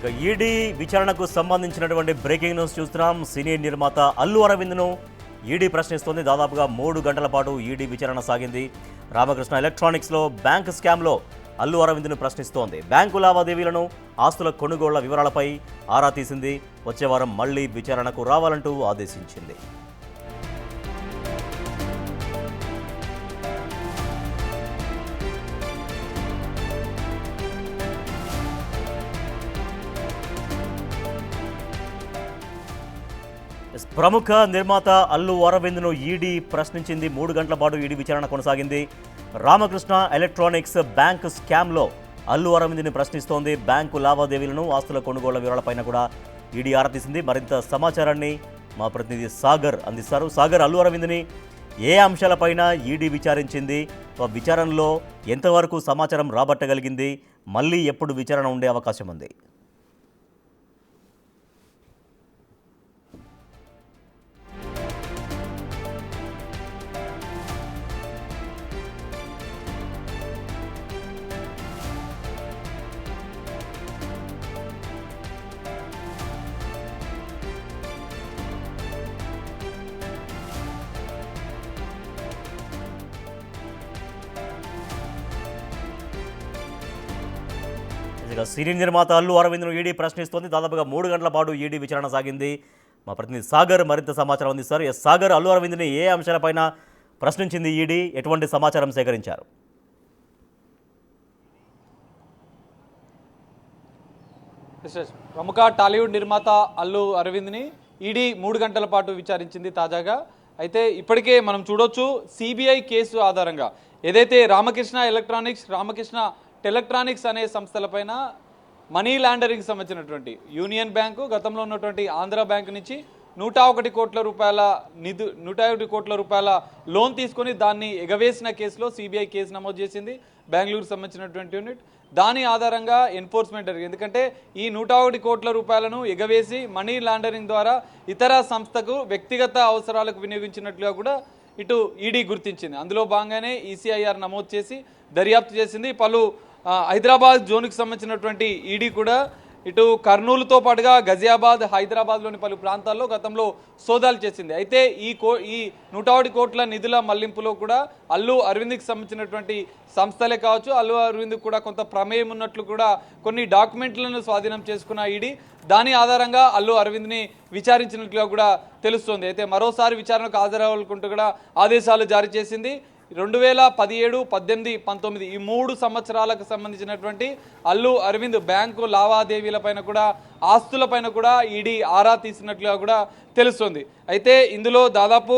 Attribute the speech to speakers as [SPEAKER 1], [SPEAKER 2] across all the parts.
[SPEAKER 1] ED విచారణకు సంబంధించినటువంటి breaking news చూస్తున్నాం. సీనియర్ నిర్మాత అల్లు అరవింద్ను ఈడీ ప్రశ్నిస్తోంది. దాదాపుగా 3 గంటల పాటు ఈడీ విచారణ సాగింది. రామకృష్ణ ఎలక్ట్రానిక్స్లో బ్యాంక్ స్కామ్లో అల్లు అరవింద్ను ప్రశ్నిస్తోంది. బ్యాంకు లావాదేవీలను, ఆస్తుల కొనుగోళ్ల వివరాలపై ఆరా తీసింది. వచ్చే వారం మళ్లీ విచారణకు రావాలంటూ ఆదేశించింది. ప్రముఖ నిర్మాత అల్లు అరవింద్ను ఈడీ ప్రశ్నించింది. 3 గంటల పాటు ఈడీ విచారణ కొనసాగింది. రామకృష్ణ ఎలక్ట్రానిక్స్ బ్యాంక్ స్కామ్లో అల్లు అరవింద్ని ప్రశ్నిస్తోంది. బ్యాంకు లావాదేవీలను, ఆస్తుల కొనుగోళ్ల వివరాలపైన కూడా ఈడీ ఆరా తీసింది. మరింత సమాచారాన్ని మా ప్రతినిధి సాగర్ అందిస్తారు. సాగర్, అల్లు అరవింద్ని ఏ అంశాలపైన ఈడీ విచారించింది? విచారణలో ఎంతవరకు సమాచారం రాబట్టగలిగింది? మళ్ళీ ఎప్పుడు విచారణ ఉండే అవకాశం ఉంది? సీనియర్ నిర్మాత అల్లు అరవింద్ను ఈడీ ప్రశ్నిస్తోంది. దాదాపుగా 3 గంటల పాటు ఈడీ విచారణ సాగింది. మా ప్రతినిధి సాగర్ మరింత సమాచారం అందిస్తారు. సాగర్, అల్లు అరవింద్ని ఏ అంశాలపైన ప్రశ్నించింది ఈడీ? ఎటువంటి సమాచారం సేకరించారు?
[SPEAKER 2] ప్రముఖ టాలీవుడ్ నిర్మాత అల్లు అరవింద్ని ఈడీ 3 గంటల పాటు విచారించింది తాజాగా. అయితే ఇప్పటికే మనం చూడొచ్చు, సిబిఐ కేసు ఆధారంగా ఏదైతే రామకృష్ణ ఎలక్ట్రానిక్స్, రామకృష్ణ టెలక్ట్రానిక్స్ అనే సంస్థలపైన మనీ లాండరింగ్ సంబంధించినటువంటి యూనియన్ బ్యాంకు, గతంలో ఉన్నటువంటి ఆంధ్ర బ్యాంకు నుంచి 101 కోట్ల రూపాయల 101 కోట్ల రూపాయల లోన్ తీసుకొని దాన్ని ఎగవేసిన కేసులో సిబిఐ కేసు నమోదు చేసింది. బెంగళూరు సంబంధించినటువంటి యూనిట్ దాని ఆధారంగా ఎన్ఫోర్స్మెంట్ జరిగింది. ఎందుకంటే ఈ 101 కోట్ల రూపాయలను ఎగవేసి మనీ లాండరింగ్ ద్వారా ఇతర సంస్థకు వ్యక్తిగత అవసరాలకు వినియోగించినట్లుగా కూడా ఇటు ఈడీ గుర్తించింది. అందులో భాగంగానే ఈసీఐఆర్ నమోదు చేసి దర్యాప్తు చేసింది. పలు హైదరాబాద్ జోన్కి సంబంధించినటువంటి ఈడీ కూడా ఇటు కర్నూలుతో పాటుగా గజియాబాద్, హైదరాబాద్లోని పలు ప్రాంతాల్లో గతంలో సోదాలు చేసింది. అయితే ఈ 101 కోట్ల నిధుల మళ్లింపులో కూడా అల్లు అరవింద్కి సంబంధించినటువంటి సంస్థలే కావచ్చు, అల్లు అరవింద్ కూడా కొంత ప్రమేయం ఉన్నట్లు కూడా కొన్ని డాక్యుమెంట్లను స్వాధీనం చేసుకున్న ఈడీ దాని ఆధారంగా అల్లు అరవింద్ని విచారించినట్లుగా కూడా తెలుస్తోంది. అయితే మరోసారి విచారణకు హాజరవ్వాలనుకుంటూ కూడా ఆదేశాలు జారీ చేసింది. 2017, 18, 19 ఈ 3 సంవత్సరాలకు సంబంధించినటువంటి అల్లు అరవింద్ బ్యాంకు లావాదేవీలపైన కూడా, ఆస్తులపైన కూడా ఈడీ ఆరా తీసినట్లుగా కూడా తెలుస్తుంది. అయితే ఇందులో దాదాపు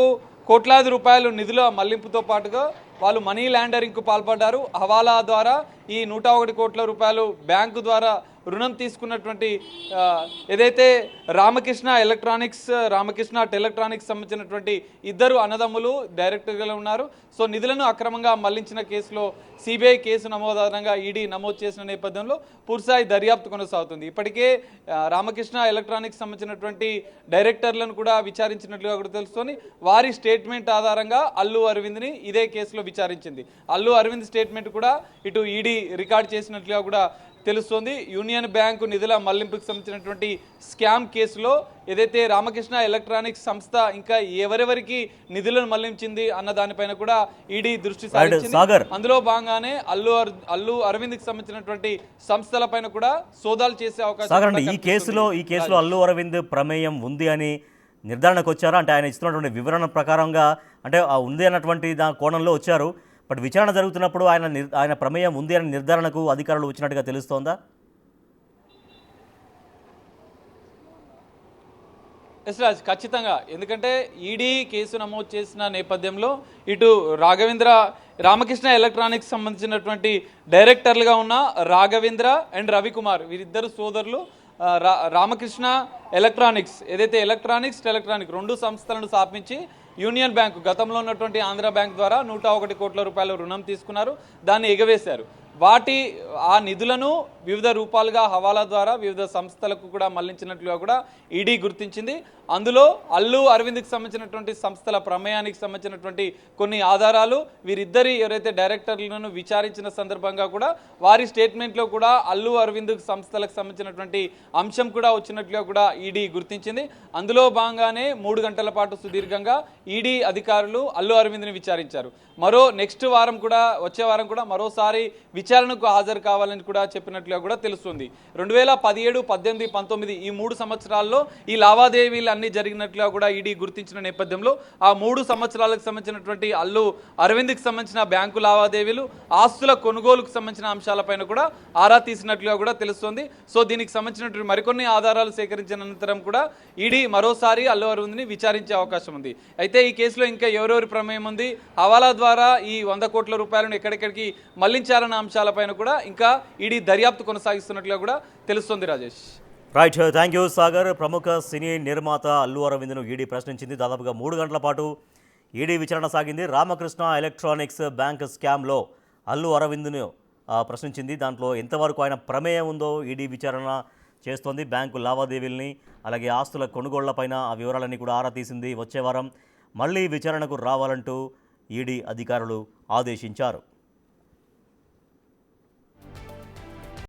[SPEAKER 2] కోట్లాది రూపాయలు నిధుల మళ్లింపుతో పాటుగా వాళ్ళు మనీ లాండరింగ్కు పాల్పడ్డారు. హవాలా ద్వారా ఈ 101 కోట్ల రూపాయలు బ్యాంకు ద్వారా రుణం తీసుకున్నటువంటి ఏదైతే రామకృష్ణ ఎలక్ట్రానిక్స్, రామకృష్ణ టెలక్ట్రానిక్స్ సంబంధించినటువంటి 2 అన్నదమ్ములు డైరెక్టర్గా ఉన్నారు. సో నిధులను అక్రమంగా మళ్లించిన కేసులో సిబిఐ కేసు నమోదానంగా ఈడీ నమోదు చేసిన నేపథ్యంలో పూర్తిస్థాయి దర్యాప్తు కొనసాగుతుంది. ఇప్పటికే రామకృష్ణ ఎలక్ట్రానిక్స్ సంబంధించినటువంటి డైరెక్టర్లను కూడా విచారించినట్లుగా కూడా తెలుస్తోంది. వారి స్టేట్మెంట్ ఆధారంగా అల్లు అరవింద్ని ఇదే కేసులో విచారించింది. అల్లు అరవింద్ స్టేట్మెంట్ కూడా ఇటు ఈడీ రికార్డ్ చేసినట్లుగా కూడా తెలుస్తోంది. యూనియన్ బ్యాంకు నిధుల మళ్లింపుకు సంబంధించినటువంటి స్కామ్ కేసులో ఏదైతే రామకృష్ణ ఎలక్ట్రానిక్స్ సంస్థ ఇంకా ఎవరెవరికి నిధులను మళ్లించింది అన్న దానిపైన కూడా ఈడీ దృష్టి సారించింది. అందులో భాగంగానే అల్లు అరవింద్కి సంబంధించినటువంటి సంస్థలపైన కూడా సోదాలు చేసే అవకాశం.
[SPEAKER 1] ఈ కేసులో అల్లు అరవింద్ ప్రమేయం ఉంది అని నిర్ధారణకు వచ్చారా? అంటే ఆయన ఇస్తున్నటువంటి వివరణ ప్రకారంగా అంటే ఉంది అన్నటువంటి కోణంలో వచ్చారు. బట్ విచారణ జరుగుతున్నప్పుడు ఆయన ప్రమేయం ఉంది అని నిర్ధారణకు అధికారులు వచ్చినట్టుగా తెలుస్తోందా?
[SPEAKER 2] ఎస్ రాజ్, ఖచ్చితంగా. ఎందుకంటే ఈడీ కేసు నమోదు చేసిన నేపథ్యంలో ఇటు రామకృష్ణ ఎలక్ట్రానిక్స్ సంబంధించినటువంటి డైరెక్టర్లుగా ఉన్న రాఘవేంద్ర అండ్ రవికుమార్, వీరిద్దరు సోదరులు రామకృష్ణ ఎలక్ట్రానిక్స్ ఏదైతే ఎలక్ట్రానిక్స్, టెలక్ట్రానిక్ 2 సంస్థలను స్థాపించి యూనియన్ బ్యాంకు, గతంలో ఉన్నటువంటి ఆంధ్ర బ్యాంక్ ద్వారా 101 కోట్ల రూపాయలు రుణం తీసుకున్నారు. దాన్ని ఎగవేశారు. ఆ నిధులను వివిధ రూపాలుగా హవాలా ద్వారా వివిధ సంస్థలకు కూడా మళ్లించినట్లుగా కూడా ఈడీ గుర్తించింది. అందులో అల్లు అరవింద్కి సంబంధించినటువంటి సంస్థల ప్రమేయానికి సంబంధించినటువంటి కొన్ని ఆధారాలు, వీరిద్దరి ఎవరైతే డైరెక్టర్లను విచారించిన సందర్భంగా కూడా వారి స్టేట్మెంట్లో కూడా అల్లు అరవింద్ సంస్థలకు సంబంధించినటువంటి అంశం కూడా వచ్చినట్లుగా కూడా ఈడీ గుర్తించింది. అందులో భాగంగానే 3 గంటల పాటు సుదీర్ఘంగా ఈడీ అధికారులు అల్లు అరవింద్ని విచారించారు. నెక్స్ట్ వారం కూడా వచ్చే వారం కూడా మరోసారి విచారణకు హాజరు కావాలని కూడా చెప్పినట్లుగా కూడా తెలుస్తుంది. 2017, 18, 19 ఈ 3 సంవత్సరాల్లో ఈ లావాదేవీలు అన్ని జరిగినట్లుగా కూడా ఈడీ గుర్తించిన నేపథ్యంలో ఆ 3 సంవత్సరాలకు సంబంధించినటువంటి అల్లు అరవింద్కి సంబంధించిన బ్యాంకు లావాదేవీలు, ఆస్తుల కొనుగోలుకు సంబంధించిన అంశాలపైన కూడా ఆరా తీసినట్లుగా కూడా తెలుస్తుంది. సో దీనికి సంబంధించినటువంటి మరికొన్ని ఆధారాలు సేకరించిన అనంతరం కూడా ఈడీ మరోసారి అల్లు అరవింద్ని విచారించే అవకాశం ఉంది. అయితే ఈ కేసులో ఇంకా ఎవరెవరి ప్రమేయం ఉంది, హవాలా ద్వారా ఈ 100 కోట్ల రూపాయలను ఎక్కడెక్కడికి మళ్లించాలన్న అంశాలపైన కూడా ఇంకా ఈడీ దర్యాప్తు కొనసాగిస్తున్నట్లుగా కూడా తెలుస్తుంది. Rajesh.
[SPEAKER 1] Right, thank you Sagar. ప్రముఖ సినీ నిర్మాత అల్లు అరవింద్ను ఈడీ ప్రశ్నించింది. దాదాపుగా 3 గంటల పాటు ఈడీ విచారణ సాగింది. రామకృష్ణ ఎలక్ట్రానిక్స్ బ్యాంక్ స్కామ్లో అల్లు అరవింద్ను ప్రశ్నించింది. దాంట్లో ఎంతవరకు ఆయన ప్రమేయం ఉందో ఈడీ విచారణ చేస్తోంది. బ్యాంకు లావాదేవీలని అలాగే ఆస్తుల కొనుగోళ్లపైన ఆ వివరాలన్నీ కూడా ఆరా తీసింది. వచ్చే వారం మళ్ళీ విచారణకు రావాలంటూ ఈడీ అధికారులు ఆదేశించారు.